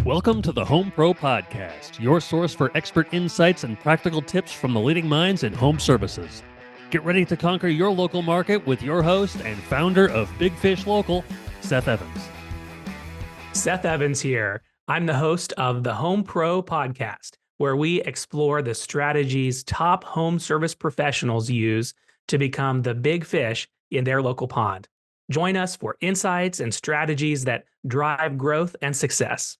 Welcome to the Home Pro Podcast, your source for expert insights and practical tips from the leading minds in home services. Get ready to conquer your local market with your host and founder of Big Fish Local, Seth Evans. Seth Evans here. I'm the host of the Home Pro Podcast, where we explore the strategies top home service professionals use to become the big fish in their local pond. Join us for insights and strategies that drive growth and success.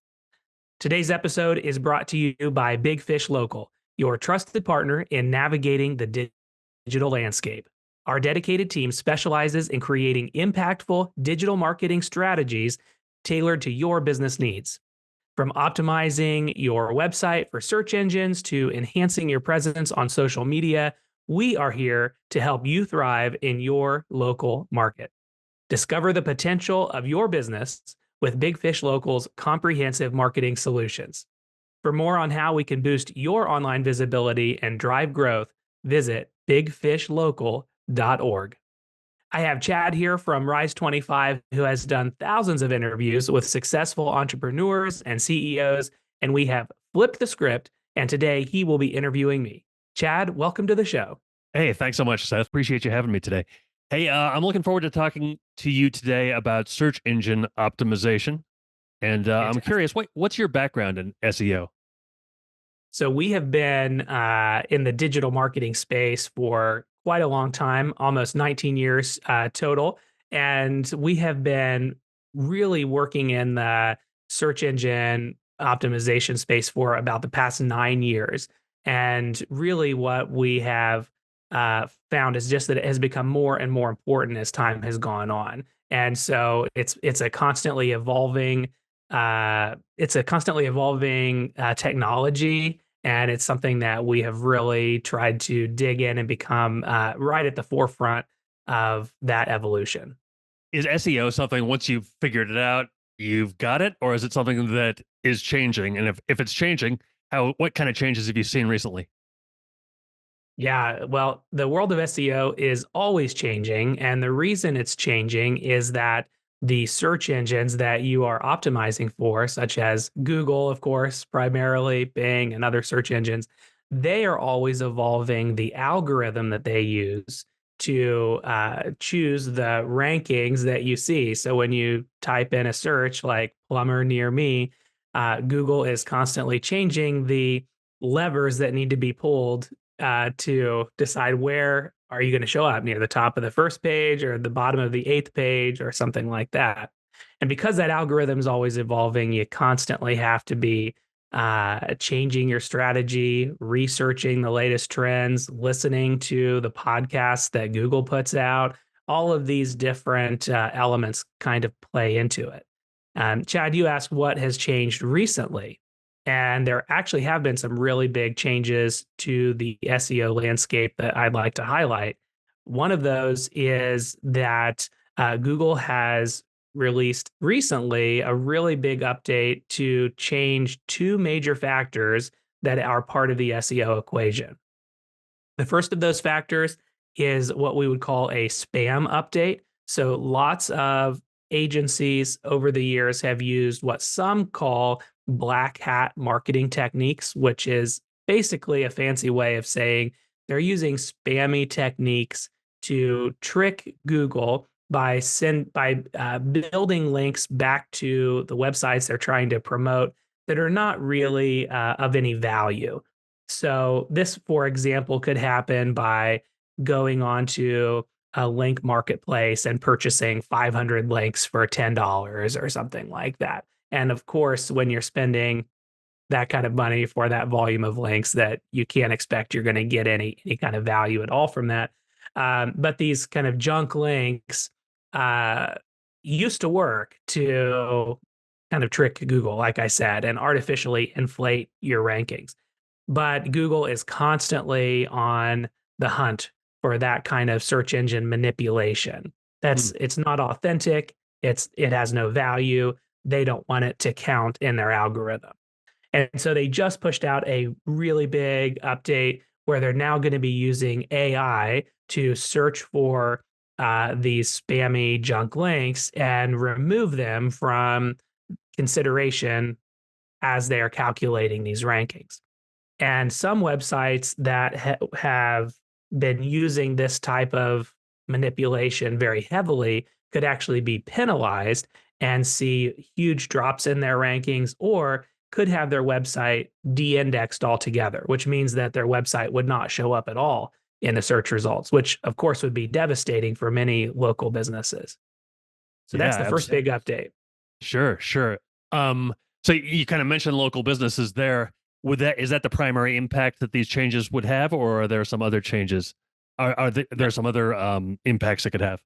Today's episode is brought to you by Big Fish Local, your trusted partner in navigating the digital landscape. Our dedicated team specializes in creating impactful digital marketing strategies tailored to your business needs. From optimizing your website for search engines to enhancing your presence on social media, we are here to help you thrive in your local market. Discover the potential of your business with Big Fish Local's comprehensive marketing solutions. For more on how we can boost your online visibility and drive growth, visit bigfishlocal.org. I have Chad here from Rise 25, who has done thousands of interviews with successful entrepreneurs and CEOs, and we have flipped the script, and today he will be interviewing me. Chad, welcome to the show. Hey, thanks so much, Seth. Appreciate you having me today. Hey, I'm looking forward to talking to you today about search engine optimization. And I'm curious, what's your background in SEO? So we have been in the digital marketing space for quite a long time, almost 19 years total. And we have been really working in the search engine optimization space for about the past 9 years. And really what we have found is just that it has become more and more important as time has gone on. And so it's a constantly evolving technology, and it's something that we have really tried to dig in and become right at the forefront of that evolution. Is SEO something, once you've figured it out, you've got it? Or is it something that is changing? And if it's changing, what kind of changes have you seen recently? Yeah, well, the world of SEO is always changing. And the reason it's changing is that the search engines that you are optimizing for, such as Google, of course, primarily Bing and other search engines, they are always evolving the algorithm that they use to choose the rankings that you see. So when you type in a search like plumber near me, Google is constantly changing the levers that need to be pulled to decide where are you going to show up, near the top of the first page or the bottom of the 8th page or something like that. And because that algorithm is always evolving, you constantly have to be changing your strategy, researching the latest trends, listening to the podcasts that Google puts out. All of these different elements kind of play into it. Chad, you asked what has changed recently. And there actually have been some really big changes to the SEO landscape that I'd like to highlight. One of those is that Google has released recently a really big update to change two major factors that are part of the SEO equation. The first of those factors is what we would call a spam update. So lots of agencies over the years have used what some call black hat marketing techniques, which is basically a fancy way of saying they're using spammy techniques to trick Google by building links back to the websites they're trying to promote that are not really of any value. So this, for example, could happen by going onto a link marketplace and purchasing 500 links for $10 or something like that. And of course, when you're spending that kind of money for that volume of links, that you can't expect you're going to get any kind of value at all from that. But these kind of junk links used to work to kind of trick Google, like I said, and artificially inflate your rankings. But Google is constantly on the hunt for that kind of search engine manipulation. It's not authentic. It has no value. They don't want it to count in their algorithm. And so they just pushed out a really big update where they're now going to be using AI to search for these spammy junk links and remove them from consideration as they are calculating these rankings. And some websites that have been using this type of manipulation very heavily could actually be penalized and see huge drops in their rankings, or could have their website de-indexed altogether, which means that their website would not show up at all in the search results, which of course would be devastating for many local businesses. So Yeah, that's the first big update. sure, sure. So you kind of mentioned local businesses there. Is that the primary impact that these changes would have, or are there some other changes? There some other impacts it could have?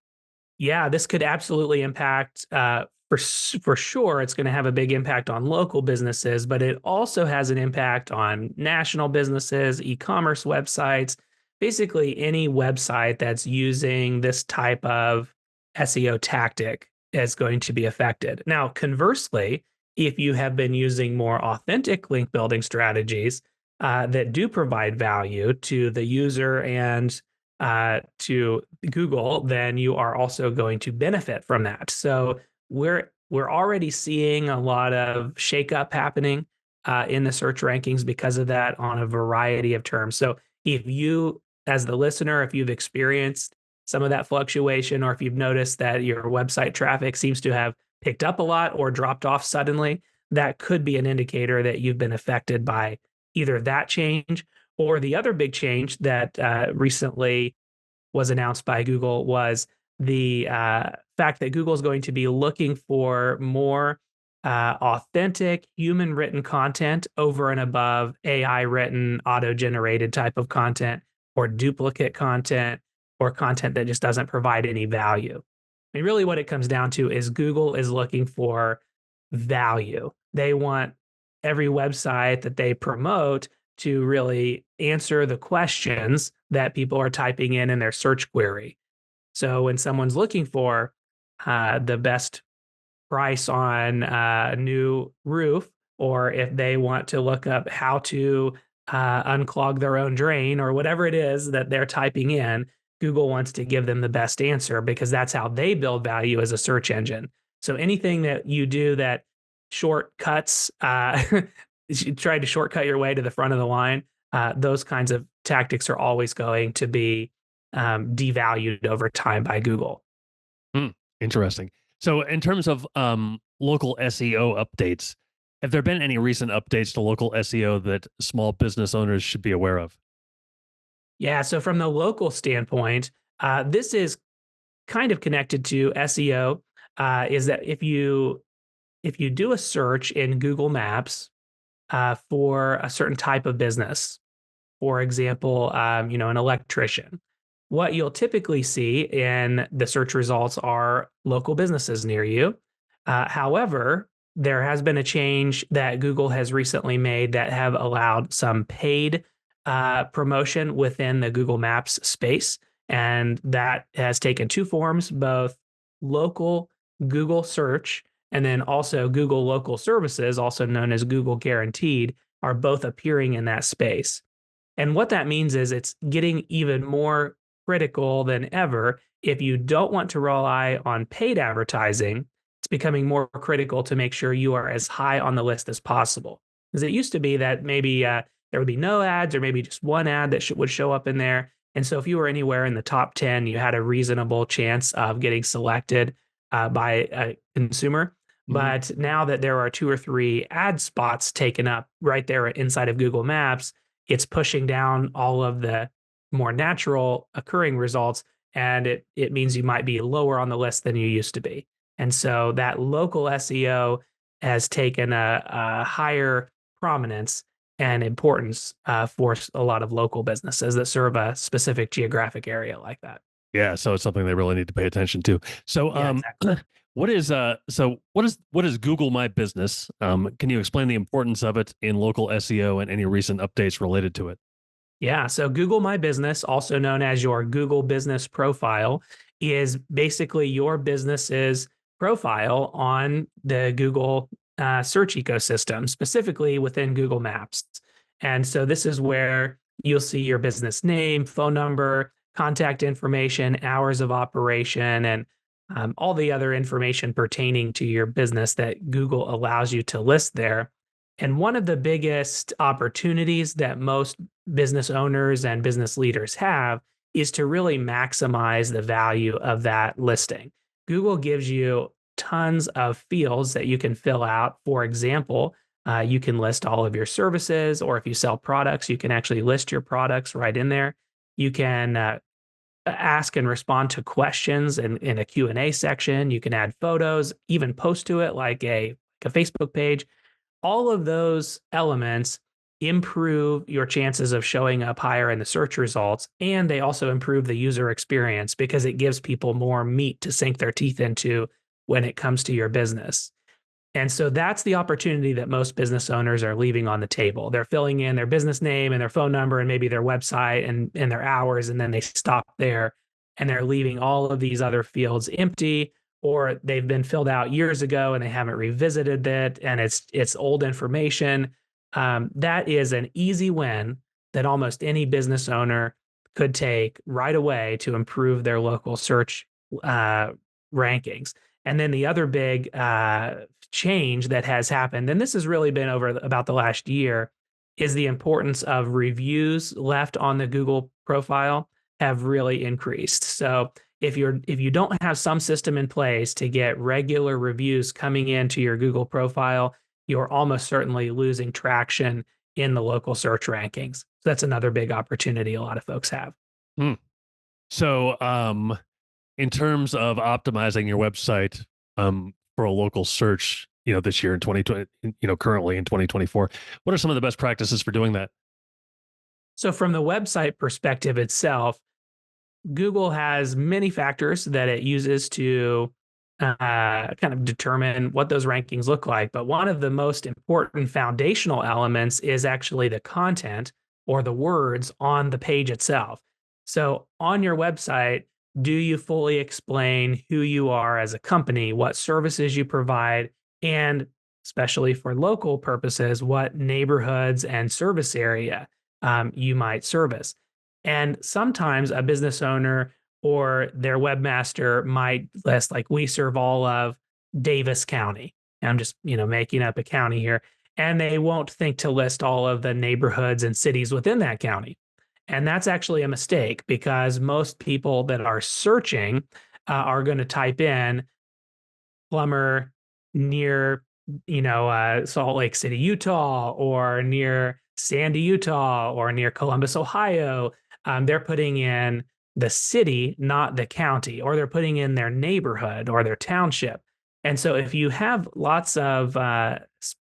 Yeah, this could absolutely impact, for sure, it's gonna have a big impact on local businesses, but it also has an impact on national businesses, e-commerce websites, basically any website that's using this type of SEO tactic is going to be affected. Now, conversely, if you have been using more authentic link building strategies, that do provide value to the user and to Google, then you are also going to benefit from that. So we're already seeing a lot of shakeup happening in the search rankings because of that on a variety of terms. So if you, as the listener, if you've experienced some of that fluctuation, or if you've noticed that your website traffic seems to have picked up a lot or dropped off suddenly, that could be an indicator that you've been affected by either that change, or the other big change that recently was announced by Google was the fact that Google is going to be looking for more authentic human written content over and above AI written, auto generated type of content, or duplicate content, or content that just doesn't provide any value. And really, what it comes down to is Google is looking for value. They want every website that they promote to really answer the questions that people are typing in their search query. So when someone's looking for the best price on a new roof, or if they want to look up how to unclog their own drain, or whatever it is that they're typing in, Google wants to give them the best answer because that's how they build value as a search engine. So anything that you do that shortcuts, you try to shortcut your way to the front of the line, those kinds of tactics are always going to be devalued over time by Google. Hmm, interesting. So, in terms of local SEO updates, have there been any recent updates to local SEO that small business owners should be aware of? Yeah, so from the local standpoint, this is kind of connected to SEO. Is that if you do a search in Google Maps for a certain type of business, for example, an electrician, what you'll typically see in the search results are local businesses near you. However, there has been a change that Google has recently made that have allowed some paid promotion within the Google Maps space. And that has taken two forms, both local Google search and then also Google local services, also known as Google Guaranteed, are both appearing in that space. And what that means is it's getting even more critical than ever. If you don't want to rely on paid advertising, it's becoming more critical to make sure you are as high on the list as possible. Because it used to be that maybe there would be no ads, or maybe just one ad that would show up in there. And so if you were anywhere in the top 10, you had a reasonable chance of getting selected by a consumer. Mhm. But now that there are two or three ad spots taken up right there inside of Google Maps, it's pushing down all of the more natural occurring results, and it means you might be lower on the list than you used to be. And so that local SEO has taken a higher prominence and importance for a lot of local businesses that serve a specific geographic area like that. Yeah, so it's something they really need to pay attention to. So, Yeah, exactly. what is Google My Business? Can you explain the importance of it in local SEO and any recent updates related to it? Yeah. So Google My Business, also known as your Google Business Profile, is basically your business's profile on the Google search ecosystem, specifically within Google Maps. And so this is where you'll see your business name, phone number, contact information, hours of operation, and all the other information pertaining to your business that Google allows you to list there. And one of the biggest opportunities that most business owners and business leaders have is to really maximize the value of that listing. Google gives you tons of fields that you can fill out. For example, you can list all of your services, or if you sell products, you can actually list your products right in there. You can ask and respond to questions in a Q&A section. You can add photos, even post to it like a Facebook page. All of those elements improve your chances of showing up higher in the search results, and they also improve the user experience because it gives people more meat to sink their teeth into when it comes to your business. And so that's the opportunity that most business owners are leaving on the table. They're filling in their business name and their phone number and maybe their website and their hours, and then they stop there, and they're leaving all of these other fields empty, or they've been filled out years ago and they haven't revisited it, and it's old information. That is an easy win that almost any business owner could take right away to improve their local search uh, rankings. And then the other big change that has happened, and this has really been over about the last year, is the importance of reviews left on the Google profile have really increased. So if you don't have some system in place to get regular reviews coming into your Google profile, you're almost certainly losing traction in the local search rankings. So that's another big opportunity a lot of folks have. Hmm. So, in terms of optimizing your website for a local search, this year in 2020, currently in 2024, what are some of the best practices for doing that? So from the website perspective itself, Google has many factors that it uses to kind of determine what those rankings look like. But one of the most important foundational elements is actually the content or the words on the page itself. So on your website, do you fully explain who you are as a company, what services you provide, and especially for local purposes, what neighborhoods and service area you might service? And sometimes a business owner or their webmaster might list, like, we serve all of Davis County. And I'm just, making up a county here. And they won't think to list all of the neighborhoods and cities within that county. And that's actually a mistake because most people that are searching are going to type in plumber near, Salt Lake City, Utah, or near Sandy, Utah, or near Columbus, Ohio. They're putting in the city, not the county, or they're putting in their neighborhood or their township. And so if you have lots of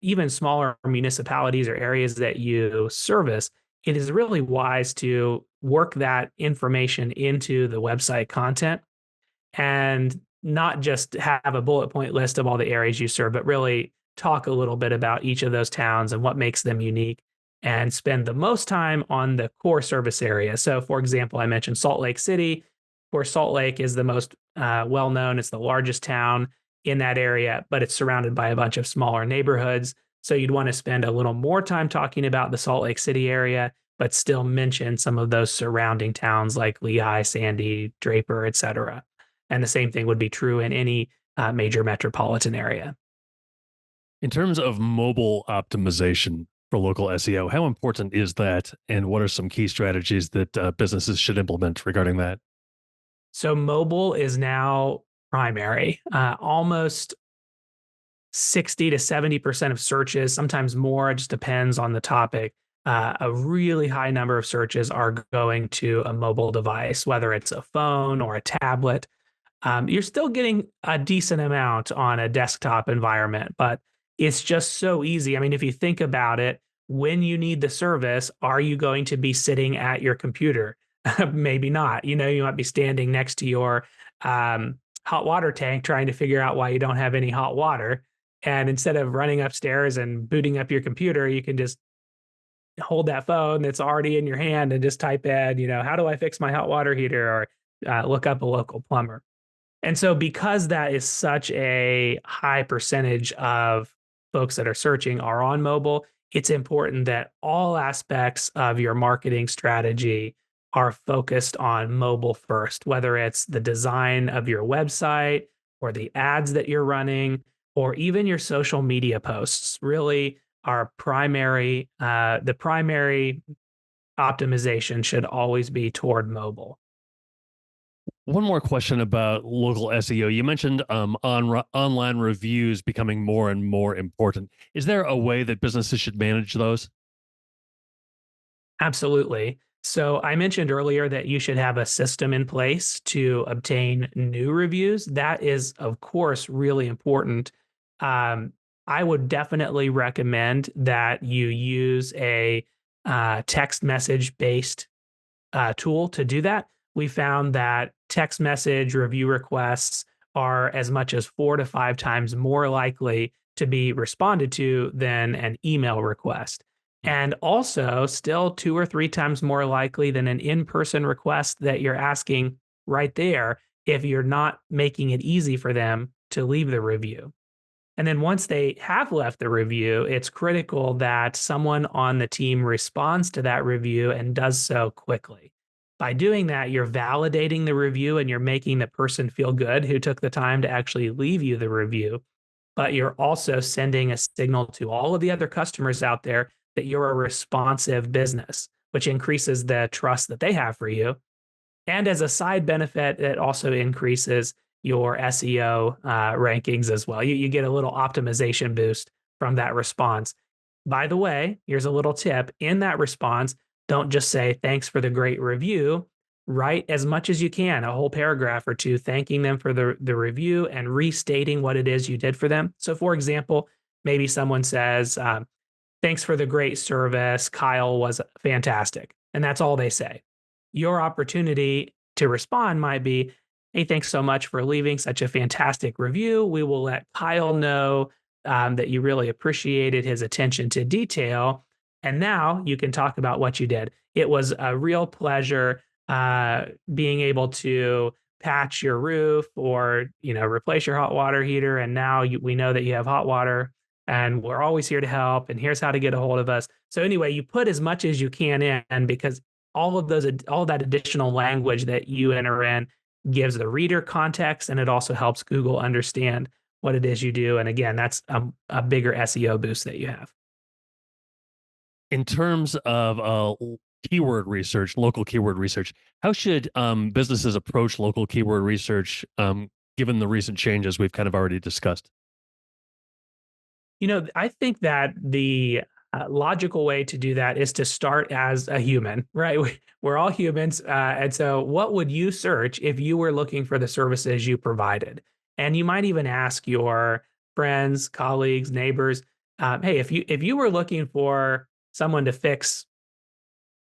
even smaller municipalities or areas that you service, it is really wise to work that information into the website content and not just have a bullet point list of all the areas you serve, but really talk a little bit about each of those towns and what makes them unique, and spend the most time on the core service area. So, for example, I mentioned Salt Lake City, where Salt Lake is the most well known. It's the largest town in that area, but it's surrounded by a bunch of smaller neighborhoods. So, you'd want to spend a little more time talking about the Salt Lake City area, but still mention some of those surrounding towns like Lehigh, Sandy, Draper, et cetera. And the same thing would be true in any major metropolitan area. In terms of mobile optimization for local SEO, how important is that? And what are some key strategies that businesses should implement regarding that? So mobile is now primary. Almost 60 to 70% of searches, sometimes more, it just depends on the topic. A really high number of searches are going to a mobile device, whether it's a phone or a tablet. You're still getting a decent amount on a desktop environment, but it's just so easy. I mean, if you think about it, when you need the service, are you going to be sitting at your computer? Maybe not. You might be standing next to your hot water tank trying to figure out why you don't have any hot water. And instead of running upstairs and booting up your computer, you can just hold that phone that's already in your hand and just type in, how do I fix my hot water heater, or look up a local plumber. And so because that is such a high percentage of folks that are searching are on mobile, it's important that all aspects of your marketing strategy are focused on mobile first, whether it's the design of your website or the ads that you're running or even your social media posts. Really, the primary optimization should always be toward mobile. One more question about local SEO. You mentioned online reviews becoming more and more important. Is there a way that businesses should manage those? Absolutely. So I mentioned earlier that you should have a system in place to obtain new reviews. That is, of course, really important. Um, I would definitely recommend that you use a text message based tool to do that. We found that text message review requests are as much as 4 to 5 times more likely to be responded to than an email request. And also, still 2 or 3 times more likely than an in person request that you're asking right there if you're not making it easy for them to leave the review. And then once they have left the review, it's critical that someone on the team responds to that review and does so quickly. By doing that, you're validating the review and you're making the person feel good who took the time to actually leave you the review. But you're also sending a signal to all of the other customers out there that you're a responsive business, which increases the trust that they have for you. And as a side benefit, it also increases your SEO rankings as well. You get a little optimization boost from that response. By the way, here's a little tip in that response, don't just say, thanks for the great review. Write as much as you can, a whole paragraph or two, thanking them for the review and restating what it is you did for them. So, for example, maybe someone says, thanks for the great service. Kyle was fantastic. And that's all they say. Your opportunity to respond might be, hey, thanks so much for leaving such a fantastic review. We will let Kyle know that you really appreciated his attention to detail. And now you can talk about what you did. It was a real pleasure being able to patch your roof or replace your hot water heater. And now we know that you have hot water and we're always here to help. And here's how to get a hold of us. So anyway, you put as much as you can in because all that additional language that you enter in gives the reader context, and it also helps Google understand what it is you do. And again, that's a bigger SEO boost that you have. In terms of keyword research, local keyword research, how should businesses approach local keyword research given the recent changes we've kind of already discussed? I think that the logical way to do that is to start as a human, right? We're all humans. And so, what would you search if you were looking for the services you provided? And you might even ask your friends, colleagues, neighbors, hey, if you were looking for someone to fix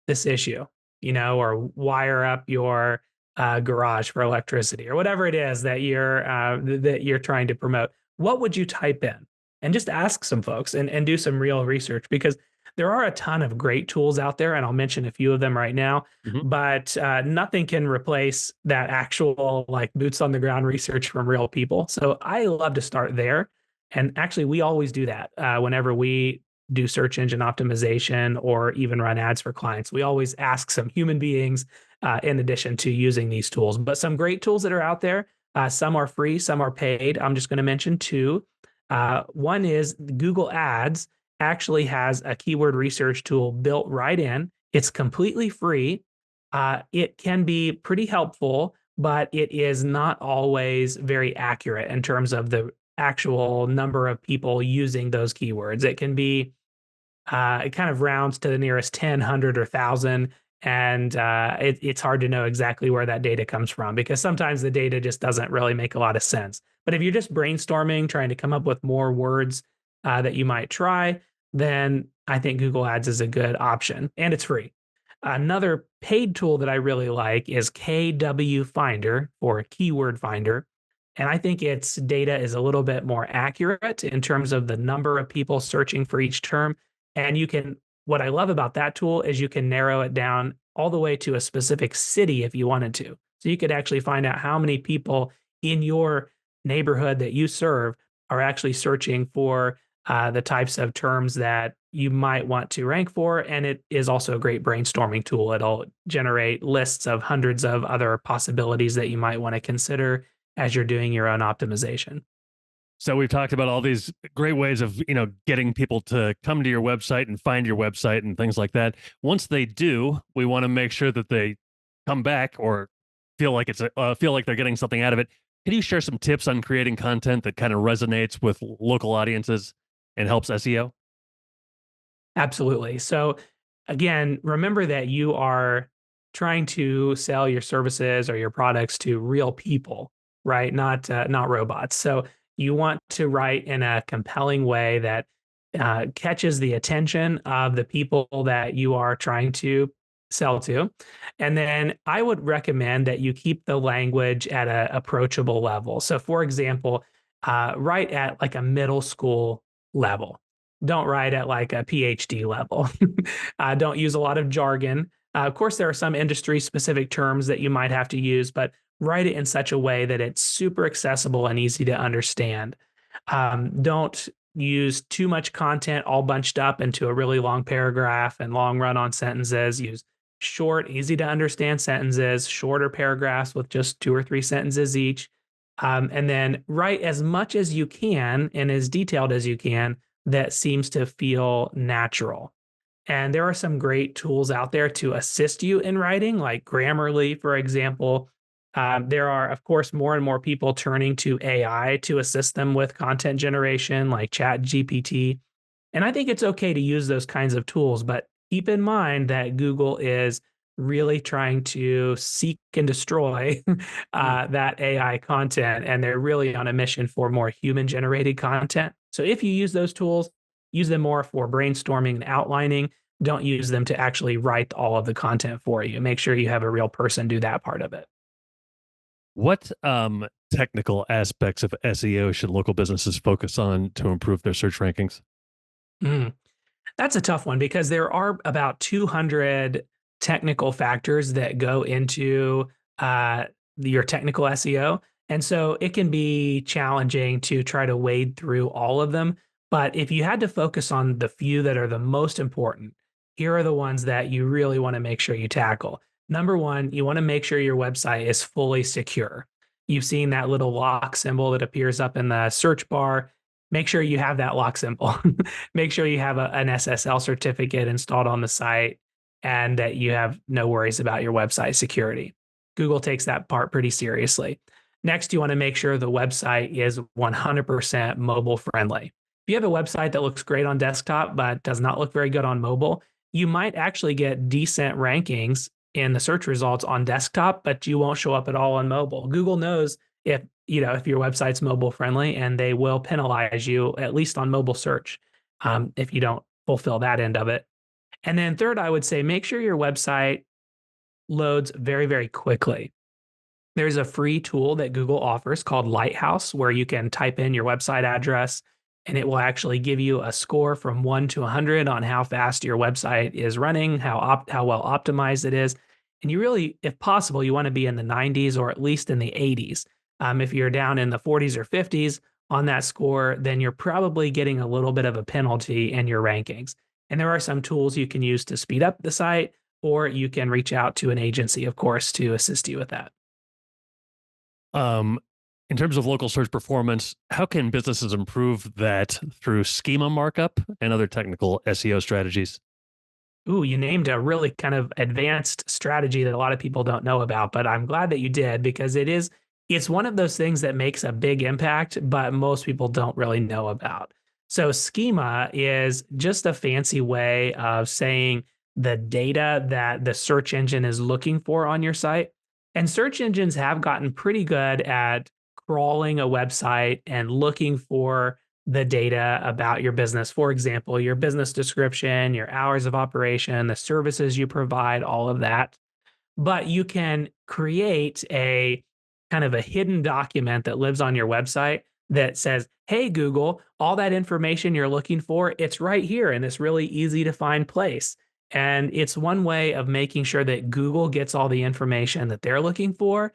this issue, or wire up your garage for electricity or whatever it is that you're trying to promote, what would you type in? And just ask some folks and do some real research because there are a ton of great tools out there, and I'll mention a few of them right now. Mhm. But nothing can replace that actual like boots on the ground research from real people. So I love to start there, and actually, we always do that whenever we do search engine optimization or even run ads for clients. We always ask some human beings in addition to using these tools. But some great tools that are out there. Some are free, some are paid. I'm just going to mention two. One is Google Ads actually has a keyword research tool built right in. It's completely free. It can be pretty helpful, but it is not always very accurate in terms of the actual number of people using those keywords. It can be it kind of rounds to the nearest 10, 100, or 1,000. And it's hard to know exactly where that data comes from because sometimes the data just doesn't really make a lot of sense. But if you're just brainstorming, trying to come up with more words that you might try, then I think Google Ads is a good option and it's free. Another paid tool that I really like is KW Finder or Keyword Finder. And I think its data is a little bit more accurate in terms of the number of people searching for each term. And what I love about that tool is you can narrow it down all the way to a specific city if you wanted to. So you could actually find out how many people in your neighborhood that you serve are actually searching for the types of terms that you might want to rank for. And it is also a great brainstorming tool. It'll generate lists of hundreds of other possibilities that you might want to consider as you're doing your own optimization. So we've talked about all these great ways of, getting people to come to your website and find your website and things like that. Once they do, we want to make sure that they come back or feel like they're getting something out of it. Can you share some tips on creating content that kind of resonates with local audiences and helps SEO? Absolutely. So again, remember that you are trying to sell your services or your products to real people, right? Not robots. So you want to write in a compelling way that catches the attention of the people that you are trying to sell to. And then I would recommend that you keep the language at an approachable level. So, for example, write at like a middle school level. Don't write at like a PhD level. Don't use a lot of jargon. Of course, there are some industry specific terms that you might have to use, but write it in such a way that it's super accessible and easy to understand. Don't use too much content all bunched up into a really long paragraph and long run on sentences. Use short, easy to understand sentences, shorter paragraphs with just 2 or 3 sentences each. And then write as much as you can and as detailed as you can that seems to feel natural. And there are some great tools out there to assist you in writing, like Grammarly, for example. There are, of course, more and more people turning to AI to assist them with content generation, like Chat GPT. And I think it's okay to use those kinds of tools, but keep in mind that Google is really trying to seek and destroy Mm. that AI content, and they're really on a mission for more human generated content. So if you use those tools, use them more for brainstorming and outlining. Don't use them to actually write all of the content for you. Make sure you have a real person do that part of it. What technical aspects of SEO should local businesses focus on to improve their search rankings? Mm. That's a tough one because there are about 200 technical factors that go into uh, your technical SEO. And so it can be challenging to try to wade through all of them. But if you had to focus on the few that are the most important, here are the ones that you really want to make sure you tackle. Number one, you want to make sure your website is fully secure. You've seen that little lock symbol that appears up in the search bar. Make sure you have that lock symbol. Make sure you have an SSL certificate installed on the site and that you have no worries about your website security. Google takes that part pretty seriously. Next, you want to make sure the website is 100% mobile friendly. If you have a website that looks great on desktop but does not look very good on mobile, you might actually get decent rankings in the search results on desktop, but you won't show up at all on mobile. Google knows if your website's mobile friendly, and they will penalize you at least on mobile search if you don't fulfill that end of it. And then third, I would say make sure your website loads very, very quickly. There's a free tool that Google offers called Lighthouse, where you can type in your website address and it will actually give you a score from 1 to 100 on how fast your website is running, how well optimized it is. And you really, if possible, you want to be in the 90s or at least in the 80s. If you're down in the 40s or 50s on that score, then you're probably getting a little bit of a penalty in your rankings. And there are some tools you can use to speed up the site, or you can reach out to an agency, of course, to assist you with that. Um, in terms of local search performance, how can businesses improve that through schema markup and other technical SEO strategies? Ooh, you named a really kind of advanced strategy that a lot of people don't know about, but I'm glad that you did because it's one of those things that makes a big impact, but most people don't really know about. So schema is just a fancy way of saying the data that the search engine is looking for on your site. And search engines have gotten pretty good at crawling a website and looking for the data about your business. For example, your business description, your hours of operation, the services you provide, all of that. But you can create a kind of a hidden document that lives on your website that says, "Hey Google, all that information you're looking for, it's right here in this really easy to find place." And it's one way of making sure that Google gets all the information that they're looking for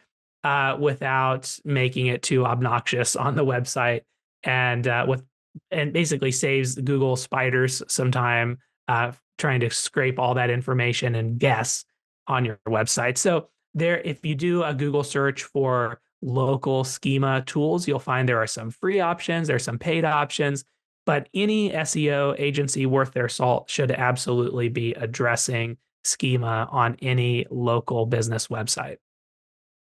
without making it too obnoxious on the website, and basically saves Google spiders some time trying to scrape all that information and guess on your website. So there, if you do a Google search for local schema tools. You'll find there are some free options, there's some paid options, but any SEO agency worth their salt should absolutely be addressing schema on any local business website.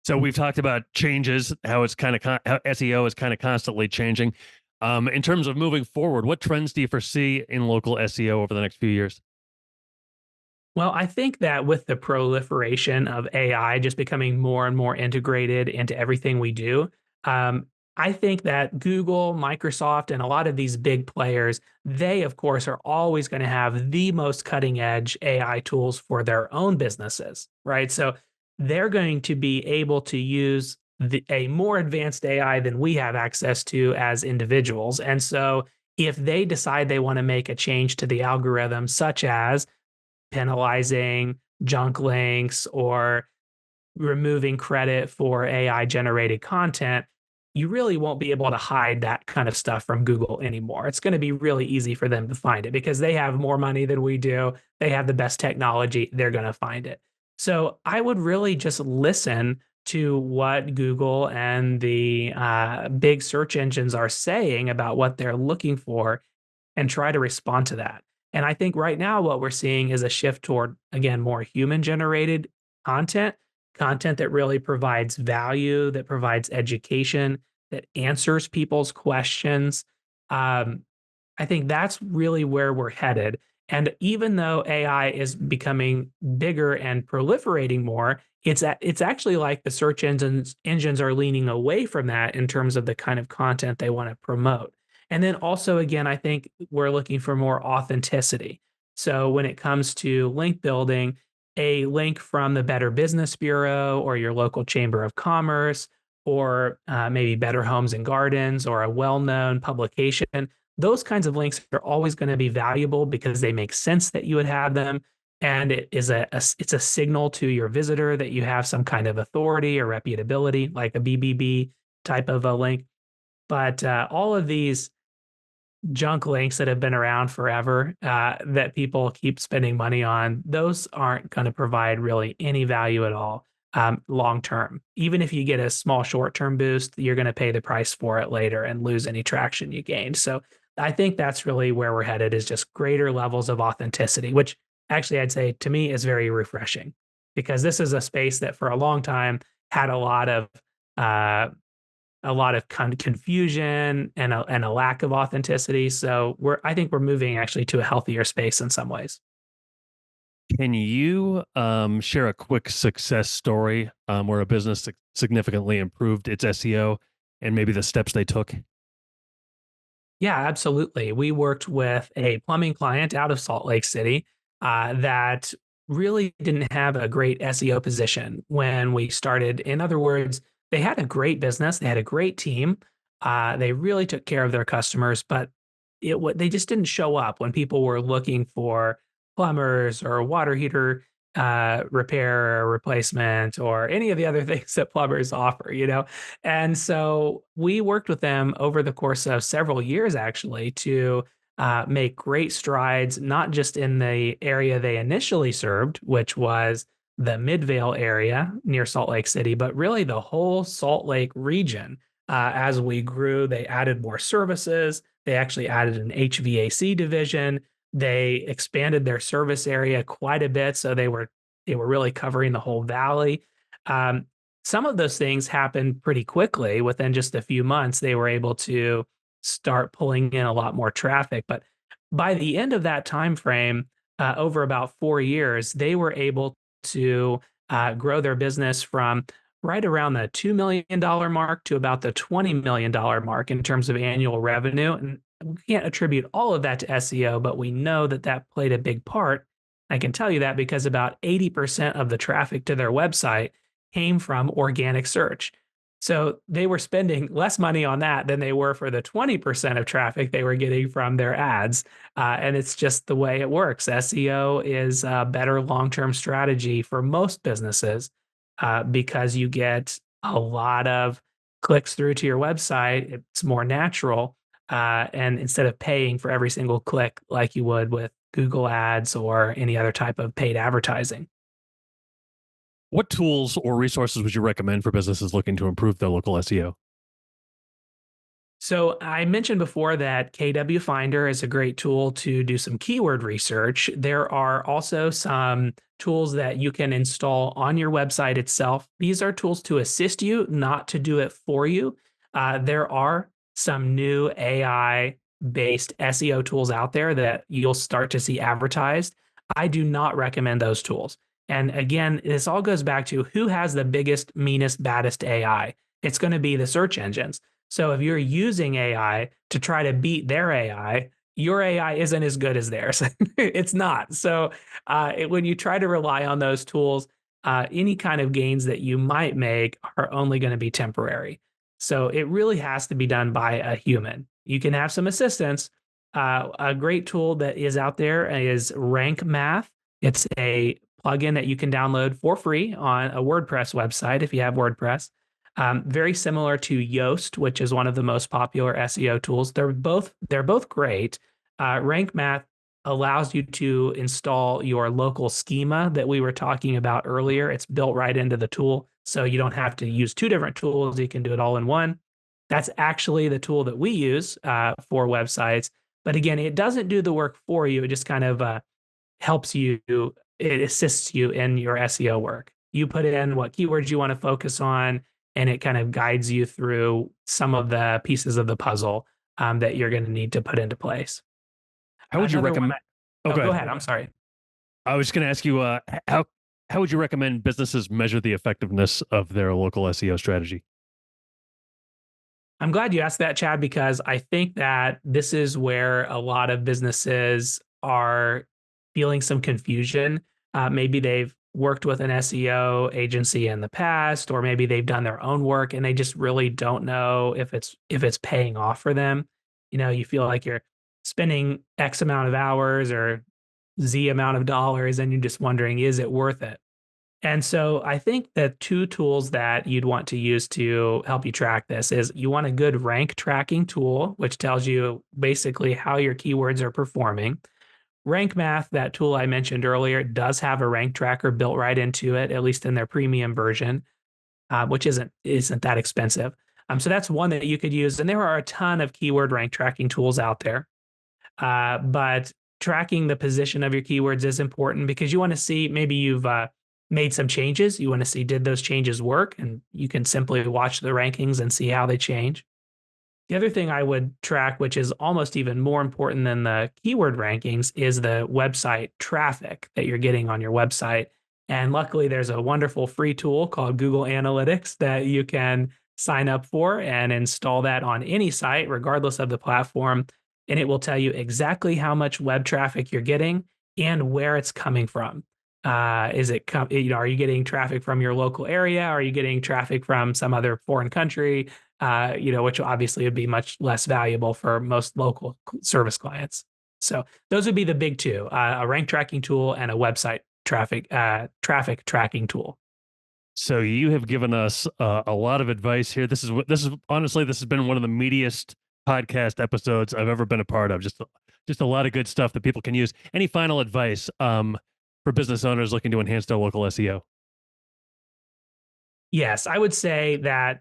So we've talked about changes, how it's kind of how SEO is kind of constantly changing. In terms of moving forward, what trends do you foresee in local SEO over the next few years? Well, I think that with the proliferation of AI just becoming more and more integrated into everything we do, um, I think that Google, Microsoft, and a lot of these big players, they, of course, are always going to have the most cutting edge AI tools for their own businesses, right? So they're going to be able to use a more advanced AI than we have access to as individuals. And so if they decide they want to make a change to the algorithm, such as penalizing junk links or removing credit for AI generated content, you really won't be able to hide that kind of stuff from Google anymore. It's going to be really easy for them to find it because they have more money than we do. They have the best technology. They're going to find it. So I would really just listen to what Google and the big search engines are saying about what they're looking for and try to respond to that. And I think right now what we're seeing is a shift toward, again, more human generated content, content that really provides value, that provides education, that answers people's questions. Um, I think that's really where we're headed. And even though AI is becoming bigger and proliferating more, it's actually like the search engines are leaning away from that in terms of the kind of content they want to promote. And then also again, I think we're looking for more authenticity. So when it comes to link building, a link from the Better Business Bureau or your local chamber of commerce, or maybe Better Homes and Gardens or a well-known publication, those kinds of links are always going to be valuable because they make sense that you would have them, and it is it's a signal to your visitor that you have some kind of authority or reputability, like a BBB type of a link. But all of these junk links that have been around forever, that people keep spending money on, those aren't going to provide really any value at all, long term. Even if you get a small short term boost, you're going to pay the price for it later and lose any traction you gained. So I think that's really where we're headed, is just greater levels of authenticity, which actually I'd say to me is very refreshing, because this is a space that for a long time had uh, a lot of confusion and a lack of authenticity. So I think we're moving actually to a healthier space in some ways. Can you share a quick success story where a business significantly improved its SEO and maybe the steps they took? Yeah, absolutely. We worked with a plumbing client out of Salt Lake City that really didn't have a great SEO position when we started. In other words, they had a great business, they had a great team, they really took care of their customers, but they just didn't show up when people were looking for plumbers or water heater repair or replacement or any of the other things that plumbers offer, you know? And so we worked with them over the course of several years actually to make great strides, not just in the area they initially served, which was the Midvale area near Salt Lake City, but really the whole Salt Lake region. As we grew, they added more services. They actually added an HVAC division. They expanded their service area quite a bit, so they were really covering the whole valley. Um, some of those things happened pretty quickly. Within just a few months, they were able to start pulling in a lot more traffic. But by the end of that time frame, over about 4 years, they were able to grow their business from right around the $2 million mark to about the $20 million mark in terms of annual revenue. And we can't attribute all of that to SEO, but we know that that played a big part. I can tell you that because about 80% of the traffic to their website came from organic search. So they were spending less money on that than they were for the 20% of traffic they were getting from their ads. And it's just the way it works. SEO is a better long term strategy for most businesses because you get a lot of clicks through to your website. It's more natural. And instead of paying for every single click like you would with Google ads or any other type of paid advertising. What tools or resources would you recommend for businesses looking to improve their local SEO? So I mentioned before that KW Finder is a great tool to do some keyword research. There are also some tools that you can install on your website itself. These are tools to assist you, not to do it for you. There are some new AI based SEO tools out there that you'll start to see advertised. I do not recommend those tools. And again, this all goes back to who has the biggest, meanest, baddest AI. It's going to be the search engines. So if you're using AI to try to beat their AI, your AI isn't as good as theirs. It's not. So when you try to rely on those tools, any kind of gains that you might make are only going to be temporary. So it really has to be done by a human. You can have some assistance. A great tool that is out there is Rank Math. It's a plugin that you can download for free on a WordPress website if you have WordPress. Very similar to Yoast, which is one of the most popular SEO tools. They're both great. Rank Math allows you to install your local schema that we were talking about earlier. It's built right into the tool, so you don't have to use two different tools. You can do it all in one. That's actually the tool that we use for websites. But again, it doesn't do the work for you. It just kind of helps you. It assists you in your SEO work. You put in what keywords you want to focus on, and it kind of guides you through some of the pieces of the puzzle that you're going to need to put into place. How would you Another one. recommend? Oh, Oh, go go ahead. ahead. I'm sorry. I was just going to ask you, how would you recommend businesses measure the effectiveness of their local SEO strategy? I'm glad you asked that, Chad, because I think that this is where a lot of businesses are feeling some confusion. Maybe they've worked with an SEO agency in the past, or maybe they've done their own work and they just really don't know if it's paying off for them. You feel like you're spending X amount of hours or Z amount of dollars, and you're just wondering, is it worth it? And so I think the two tools that you'd want to use to help you track this is you want a good rank tracking tool, which tells you basically how your keywords are performing. Rank Math, that tool I mentioned earlier, does have a rank tracker built right into it, at least in their premium version, which isn't that expensive. So that's one that you could use. And there are a ton of keyword rank tracking tools out there. But tracking the position of your keywords is important because you want to see maybe you've made some changes. You want to see, did those changes work? And you can simply watch the rankings and see how they change. The other thing I would track, which is almost even more important than the keyword rankings, is the website traffic that you're getting on your website. And luckily, there's a wonderful free tool called Google Analytics that you can sign up for and install that on any site, regardless of the platform. And it will tell you exactly how much web traffic you're getting and where it's coming from. Are you getting traffic from your local area? Are you getting traffic from some other foreign country? Which obviously would be much less valuable for most local service clients. So those would be the big two: a rank tracking tool and a website traffic tracking tool. So you have given us a lot of advice here. This is honestly, this has been one of the meatiest podcast episodes I've ever been a part of. Just a lot of good stuff that people can use. Any final advice for business owners looking to enhance their local SEO? Yes, I would say that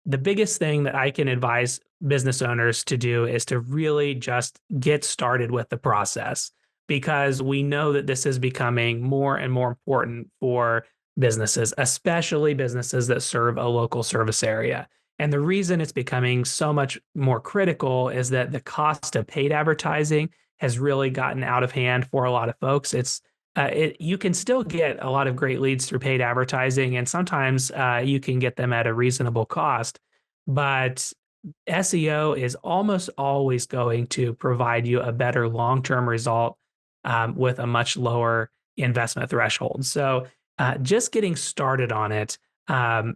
the biggest thing that I can advise business owners to do is to really just get started with the process, because we know that this is becoming more and more important for businesses, especially businesses that serve a local service area. And the reason it's becoming so much more critical is that the cost of paid advertising has really gotten out of hand for a lot of folks. You can still get a lot of great leads through paid advertising, and sometimes you can get them at a reasonable cost. But SEO is almost always going to provide you a better long-term result with a much lower investment threshold. So just getting started on it,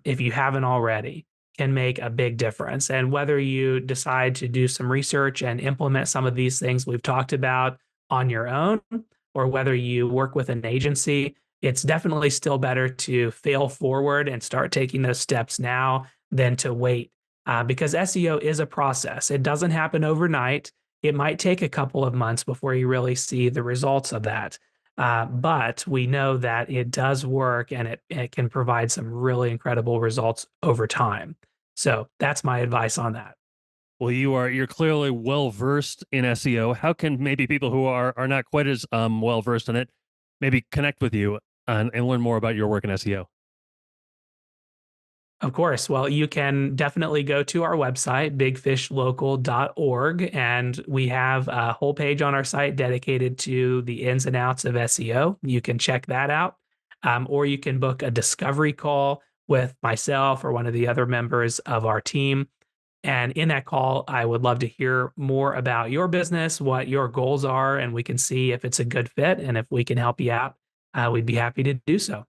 if you haven't already, can make a big difference. And whether you decide to do some research and implement some of these things we've talked about on your own, or whether you work with an agency, it's definitely still better to fail forward and start taking those steps now than to wait. Because SEO is a process. It doesn't happen overnight. It might take a couple of months before you really see the results of that. But we know that it does work and it can provide some really incredible results over time. So that's my advice on that. Well, you're clearly well versed in SEO. How can maybe people who are not quite as well versed in it maybe connect with you and learn more about your work in SEO? Of course. Well, you can definitely go to our website, bigfishlocal.org, and we have a whole page on our site dedicated to the ins and outs of SEO. You can check that out, or you can book a discovery call with myself or one of the other members of our team. And in that call, I would love to hear more about your business, what your goals are, and we can see if it's a good fit. And if we can help you out, we'd be happy to do so.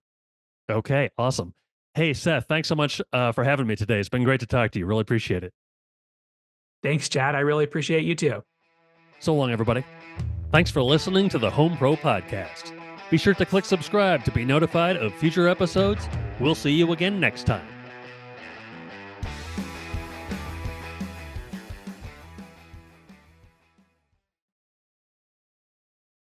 Okay, awesome. Hey, Seth, thanks so much for having me today. It's been great to talk to you. Really appreciate it. Thanks, Chad. I really appreciate you too. So long, everybody. Thanks for listening to the Home Pro Podcast. Be sure to click subscribe to be notified of future episodes. We'll see you again next time.